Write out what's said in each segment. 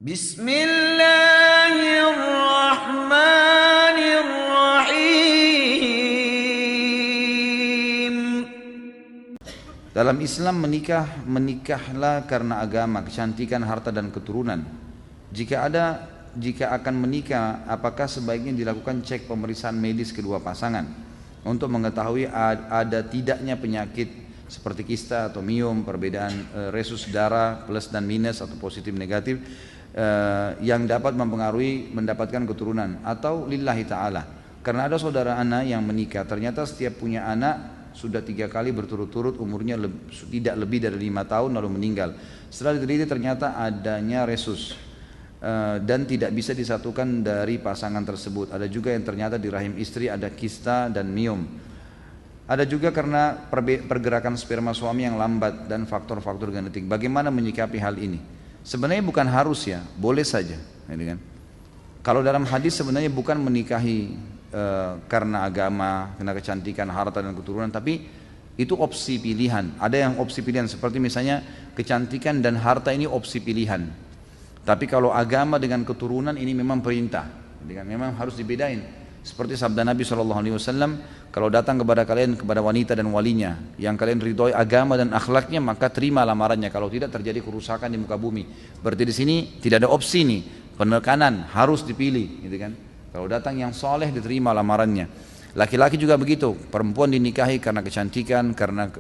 Bismillahirrahmanirrahim. Dalam Islam menikahlah karena agama, kecantikan, harta dan keturunan. Jika akan menikah, apakah sebaiknya dilakukan cek pemeriksaan medis kedua pasangan untuk mengetahui ada tidaknya penyakit seperti kista atau miom, perbedaan resus darah plus dan minus atau positif negatif yang dapat mempengaruhi mendapatkan keturunan, atau lillahi ta'ala. Karena ada saudara anak yang menikah, ternyata setiap punya anak sudah 3 kali berturut-turut, umurnya tidak lebih dari 5 tahun lalu meninggal. Setelah diteliti ternyata adanya resus dan tidak bisa disatukan dari pasangan tersebut. Ada juga yang ternyata di rahim istri ada kista dan miom. Ada juga karena pergerakan sperma suami yang lambat dan faktor-faktor genetik. Bagaimana menyikapi hal ini? Sebenarnya bukan harus ya, boleh saja. Kalau dalam hadis sebenarnya bukan menikahi karena agama, karena kecantikan, harta dan keturunan, tapi itu opsi pilihan. Ada yang opsi pilihan seperti misalnya kecantikan dan harta ini opsi pilihan. Tapi kalau agama dengan keturunan ini memang perintah. Memang harus dibedain. Seperti sabda Nabi SAW, kalau datang kepada kalian, kepada wanita dan walinya yang kalian ridhoi agama dan akhlaknya, maka terima lamarannya. Kalau tidak, terjadi kerusakan di muka bumi. Berarti di sini tidak ada opsi nih, penekanan harus dipilih, gitu kan? Kalau datang yang soleh, diterima lamarannya. Laki-laki juga begitu, perempuan dinikahi karena kecantikan, karena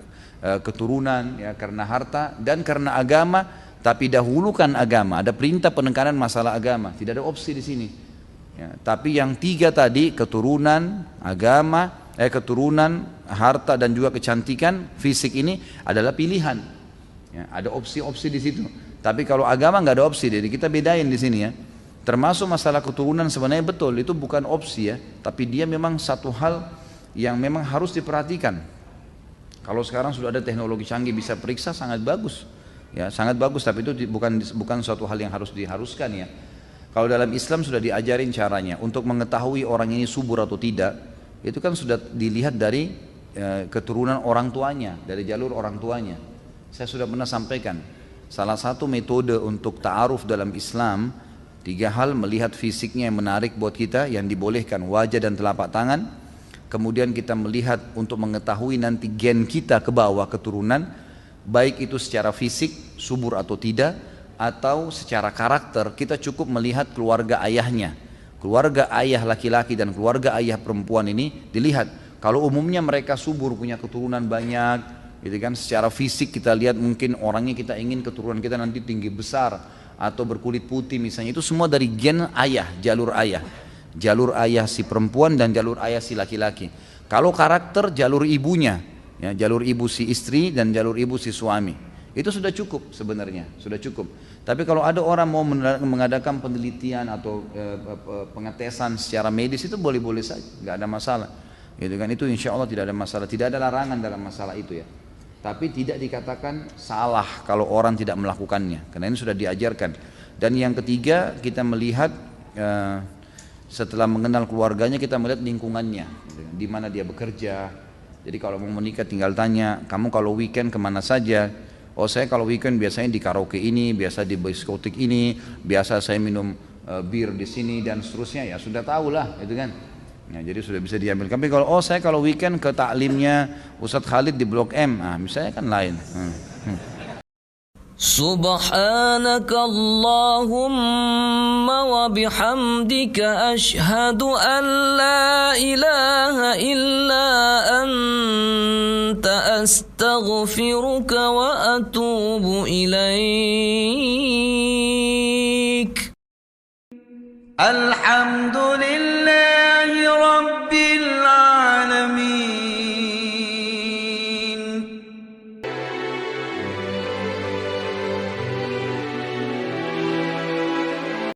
keturunan, ya, karena harta dan karena agama. Tapi dahulukan agama, ada perintah penekanan masalah agama, tidak ada opsi di sini. Ya, tapi yang 3 tadi, keturunan, agama, keturunan, harta dan juga kecantikan fisik ini adalah pilihan. Ya, ada opsi-opsi di situ. Tapi kalau agama nggak ada opsi, jadi kita bedain di sini ya. Termasuk masalah keturunan sebenarnya betul, itu bukan opsi ya, tapi dia memang satu hal yang memang harus diperhatikan. Kalau sekarang sudah ada teknologi canggih bisa periksa, sangat bagus. Ya, sangat bagus, tapi itu bukan suatu hal yang diharuskan ya. Kalau dalam Islam sudah diajarin caranya untuk mengetahui orang ini subur atau tidak, itu kan sudah dilihat dari keturunan orang tuanya, dari jalur orang tuanya. Saya sudah pernah sampaikan, salah satu metode untuk ta'aruf dalam Islam, 3 hal: melihat fisiknya yang menarik buat kita, yang dibolehkan wajah dan telapak tangan. Kemudian kita melihat untuk mengetahui nanti gen kita ke bawah keturunan, baik itu secara fisik subur atau tidak, atau secara karakter. Kita cukup melihat keluarga ayahnya, keluarga ayah laki-laki dan keluarga ayah perempuan ini dilihat. Kalau umumnya mereka subur, punya keturunan banyak, gitu kan. Secara fisik kita lihat mungkin orangnya kita ingin keturunan kita nanti tinggi besar atau berkulit putih misalnya, itu semua dari gen ayah, jalur ayah si perempuan dan jalur ayah si laki-laki. Kalau karakter, jalur ibunya, ya, jalur ibu si istri dan jalur ibu si suami. Itu sudah cukup sebenarnya, sudah cukup. Tapi kalau ada orang mau mengadakan penelitian atau pengetesan secara medis, itu boleh-boleh saja, nggak ada masalah. Gitu kan, itu insya Allah tidak ada masalah, tidak ada larangan dalam masalah itu ya. Tapi tidak dikatakan salah kalau orang tidak melakukannya, karena ini sudah diajarkan. Dan yang ketiga, kita melihat setelah mengenal keluarganya, kita melihat lingkungannya, di mana dia bekerja. Jadi kalau mau menikah tinggal tanya, kamu kalau weekend kemana saja? Oh, saya kalau weekend biasanya di karaoke ini, biasa di diskotik ini, biasa saya minum bir di sini dan seterusnya, ya sudah tahu lah, itu kan. Ya, jadi sudah bisa diambil. Tapi kalau saya kalau weekend ke taklimnya Ustadz Khalid di Blok M, misalnya kan lain. Subhanaka Allahumma wa bihamdika ashhadu an la ilaha illa anta astaghfiruka wa atubu ilaik. Alhamdulillah.